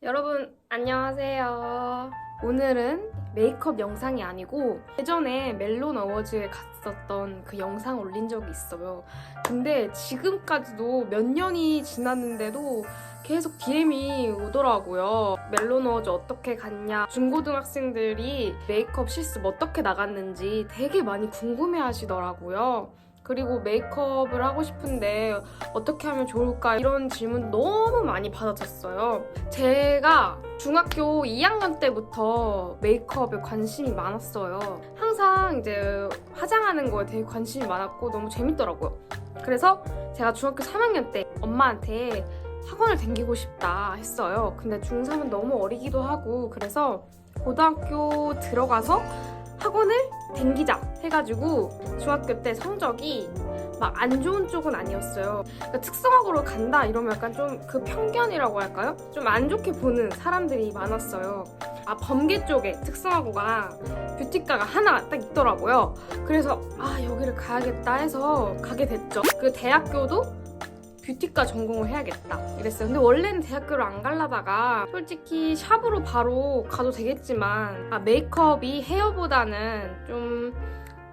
여러분 안녕하세요. 오늘은 메이크업 영상이 아니고 예전에 멜론 어워즈에 갔었던 그 영상 올린 적이 있어요. 근데 지금까지도 몇 년이 지났는데도 계속 DM이 오더라고요. 멜론 어워즈 어떻게 갔냐, 중고등학생들이 메이크업 실습 어떻게 나갔는지 되게 많이 궁금해 하시더라고요. 그리고 메이크업을 하고 싶은데 어떻게 하면 좋을까 이런 질문 너무 많이 받아졌어요. 제가 중학교 2학년 때부터 메이크업에 관심이 많았어요. 항상 이제 화장하는 거에 되게 관심이 많았고 너무 재밌더라고요. 그래서 제가 중학교 3학년 때 엄마한테 학원을 다니고 싶다 했어요. 근데 중3은 너무 어리기도 하고 그래서 고등학교 들어가서 학원을 다니자 해가지고 중학교 때 성적이 막 안 좋은 쪽은 아니었어요. 그러니까 특성화고로 간다 이러면 약간 좀 그 편견이라고 할까요? 좀 안 좋게 보는 사람들이 많았어요. 범계 쪽에 특성화고가 뷰티과가 하나 딱 있더라고요. 그래서 여기를 가야겠다 해서 가게 됐죠. 그 대학교도 뷰티과 전공을 해야겠다 이랬어요. 근데 원래는 대학교를 안 가려다가 솔직히 샵으로 바로 가도 되겠지만 메이크업이 헤어보다는 좀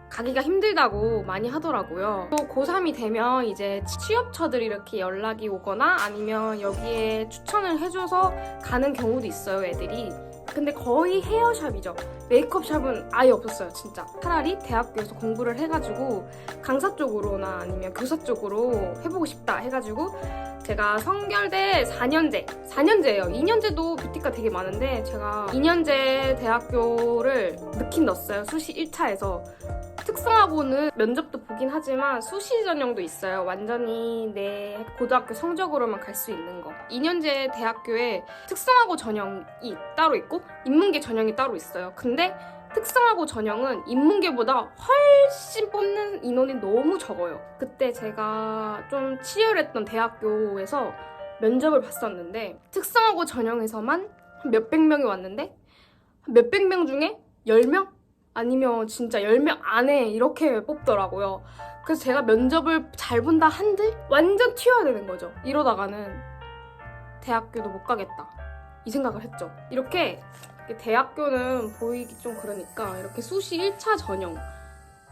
가기가 힘들다고 많이 하더라고요. 또 고3이 되면 이제 취업처들이 이렇게 연락이 오거나 아니면 여기에 추천을 해줘서 가는 경우도 있어요, 애들이. 근데 거의 헤어샵이죠. 메이크업샵은 아예 없었어요, 진짜. 차라리 대학교에서 공부를 해가지고 강사 쪽으로나 아니면 교사 쪽으로 해보고 싶다 해가지고 제가 성결대 4년제예요. 2년제도 뷰티과 되게 많은데 제가 2년제 대학교를 늦긴 넣었어요. 수시 1차에서. 특성화고는 면접도 보긴 하지만 수시 전형도 있어요. 완전히 내 고등학교 성적으로만 갈 수 있는 거. 2년제 대학교에 특성화고 전형이 따로 있고 인문계 전형이 따로 있어요. 근데 특성화고 전형은 인문계보다 훨씬 뽑는 인원이 너무 적어요. 그때 제가 좀 치열했던 대학교에서 면접을 봤었는데 특성화고 전형에서만 몇백 명이 왔는데 몇백 명 중에 10명? 아니면 진짜 10명 안에 이렇게 뽑더라고요. 그래서 제가 면접을 잘 본다 한들 완전 튀어야 되는 거죠. 이러다가는 대학교도 못 가겠다 이 생각을 했죠. 이렇게 대학교는 보이기 좀 그러니까 이렇게 수시 1차 전형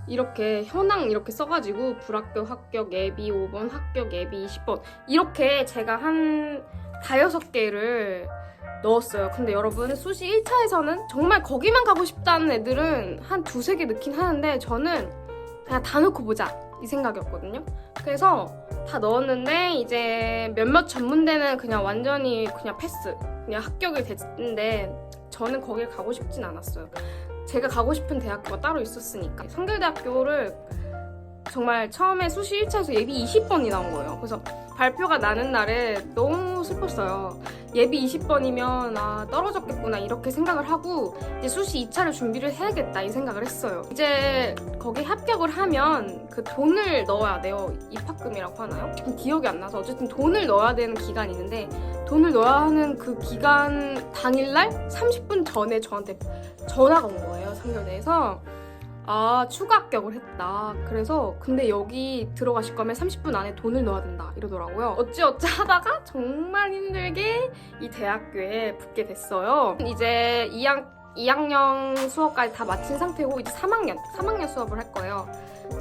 이렇게 현황 이렇게 써가지고 불합격 합격 예비 5번 합격 예비 20번 이렇게 제가 한 5-6개를 넣었어요. 근데 여러분 수시 1차에서는 정말 거기만 가고 싶다는 애들은 한 2-3개 넣긴 하는데 저는 그냥 다 넣고 보자 이 생각이었거든요. 그래서 다 넣었는데 이제 몇몇 전문대는 그냥 완전히 그냥 패스 그냥 합격이 됐는데 저는 거길 가고 싶진 않았어요. 제가 가고 싶은 대학교가 따로 있었으니까. 성결대학교를 정말 처음에 수시 1차에서 예비 20번이 나온 거예요. 그래서 발표가 나는 날에 너무 슬펐어요. 예비 20번이면 떨어졌겠구나 이렇게 생각을 하고 이제 수시 2차를 준비를 해야겠다 이 생각을 했어요. 이제 거기 합격을 하면 그 돈을 넣어야 돼요. 입학금이라고 하나요? 기억이 안 나서 어쨌든 돈을 넣어야 되는 기간이 있는데 돈을 넣어야 하는 그 기간 당일날 30분 전에 저한테 전화가 온 거예요. 성결대에서. 추가 합격을 했다. 그래서 근데 여기 들어가실 거면 30분 안에 돈을 넣어야 된다 이러더라고요. 어찌어찌 하다가 정말 힘들게 이 대학교에 붙게 됐어요. 이제 2학년 수업까지 다 마친 상태고 이제 3학년 수업을 할 거예요.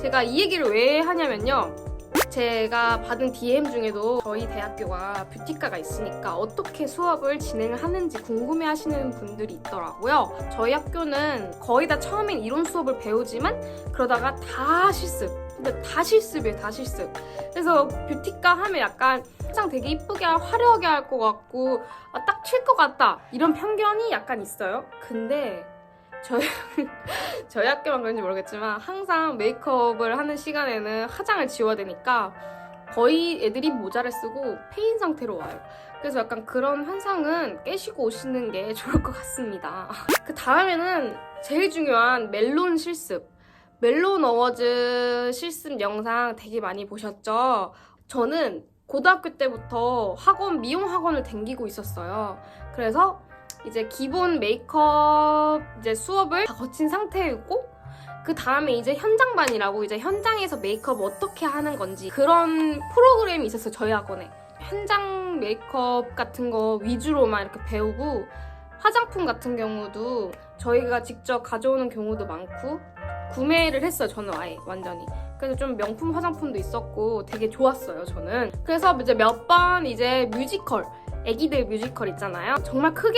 제가 이 얘기를 왜 하냐면요. 제가 받은 DM 중에도 저희 대학교가 뷰티과가 있으니까 어떻게 수업을 진행을 하는지 궁금해하시는 분들이 있더라고요. 저희 학교는 거의 다 처음엔 이론 수업을 배우지만 그러다가 다 실습. 근데 다 실습이에요, 다 실습. 그래서 뷰티과 하면 약간 화장 되게 이쁘게 화려하게 할 것 같고 딱 칠 것 같다 이런 편견이 약간 있어요. 근데 저희 학교만 그런지 모르겠지만 항상 메이크업을 하는 시간에는 화장을 지워야 되니까 거의 애들이 모자를 쓰고 페인 상태로 와요. 그래서 약간 그런 환상은 깨시고 오시는 게 좋을 것 같습니다. 그 다음에는 제일 중요한 멜론 실습. 멜론 어워즈 실습 영상 되게 많이 보셨죠? 저는 고등학교 때부터 미용 학원을 다니고 있었어요. 그래서 이제 기본 메이크업 이제 수업을 다 거친 상태였고 그 다음에 이제 현장반이라고 이제 현장에서 메이크업 어떻게 하는 건지 그런 프로그램이 있었어요. 저희 학원에 현장 메이크업 같은 거 위주로만 이렇게 배우고 화장품 같은 경우도 저희가 직접 가져오는 경우도 많고 구매를 했어요. 저는 아예 완전히. 그래서 좀 명품 화장품도 있었고 되게 좋았어요. 저는. 그래서 이제 몇 번 이제 뮤지컬 애기들 뮤지컬 있잖아요. 정말 큰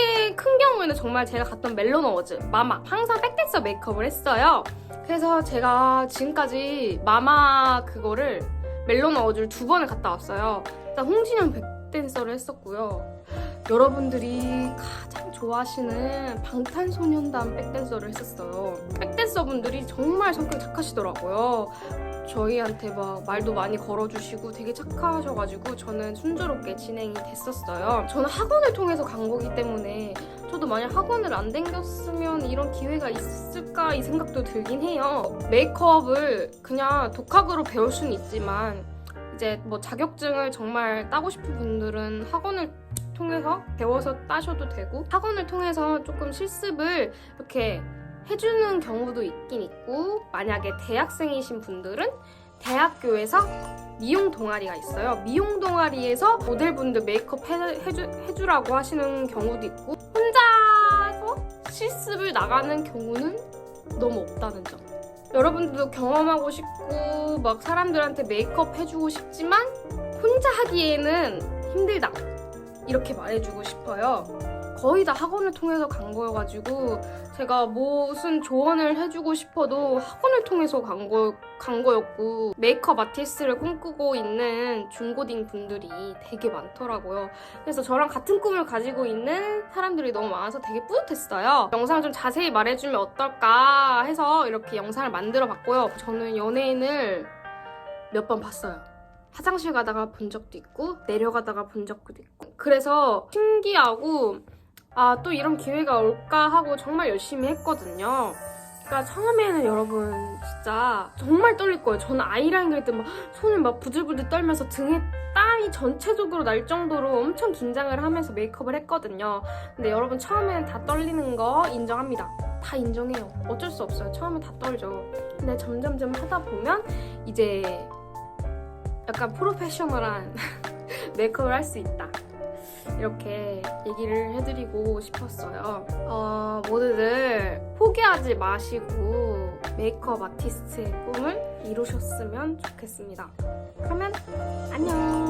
경우에는 정말 제가 갔던 멜론 어워즈, 마마 항상 백댄서 메이크업을 했어요. 그래서 제가 지금까지 마마 그거를 멜론 어워즈를 2번을 갔다 왔어요. 일단 홍진영 백댄서를 했었고요. 여러분들이 가장 좋아하시는 방탄소년단 백댄서를 했었어요. 백댄서분들이 정말 성격 착하시더라고요. 저희한테 막 말도 많이 걸어주시고 되게 착하셔가지고 저는 순조롭게 진행이 됐었어요. 저는 학원을 통해서 간 거기 때문에 저도 만약 학원을 안 다녔으면 이런 기회가 있을까 이 생각도 들긴 해요. 메이크업을 그냥 독학으로 배울 수는 있지만 이제 뭐 자격증을 정말 따고 싶은 분들은 학원을 통해서 배워서 따셔도 되고 학원을 통해서 조금 실습을 이렇게 해주는 경우도 있긴 있고 만약에 대학생이신 분들은 대학교에서 미용 동아리가 있어요. 미용 동아리에서 모델분들 메이크업 해주라고 하시는 경우도 있고 혼자서 실습을 나가는 경우는 너무 없다는 점. 여러분들도 경험하고 싶고 막 사람들한테 메이크업 해주고 싶지만 혼자 하기에는 힘들다 이렇게 말해주고 싶어요. 거의 다 학원을 통해서 간 거여가지고 제가 무슨 조언을 해주고 싶어도 학원을 통해서 간 거였고 메이크업 아티스트를 꿈꾸고 있는 중고딩 분들이 되게 많더라고요. 그래서 저랑 같은 꿈을 가지고 있는 사람들이 너무 많아서 되게 뿌듯했어요. 영상을 좀 자세히 말해주면 어떨까 해서 이렇게 영상을 만들어 봤고요. 저는 연예인을 몇 번 봤어요. 화장실 가다가 본 적도 있고 내려가다가 본 적도 있고 그래서 신기하고 아, 또 이런 기회가 올까 하고 정말 열심히 했거든요. 그러니까 처음에는 여러분 진짜 정말 떨릴 거예요. 저는 아이라인 그릴 때 막 손을 막 부들부들 떨면서 등에 땀이 전체적으로 날 정도로 엄청 긴장을 하면서 메이크업을 했거든요. 근데 여러분 처음에는 다 떨리는 거 인정합니다. 다 인정해요. 어쩔 수 없어요. 처음에 다 떨죠. 근데 점점점 하다 보면 이제 약간 프로페셔널한 메이크업을 할 수 있다. 이렇게 얘기를 해드리고 싶었어요. 모두들 포기하지 마시고 메이크업 아티스트의 꿈을 이루셨으면 좋겠습니다. 그러면 안녕!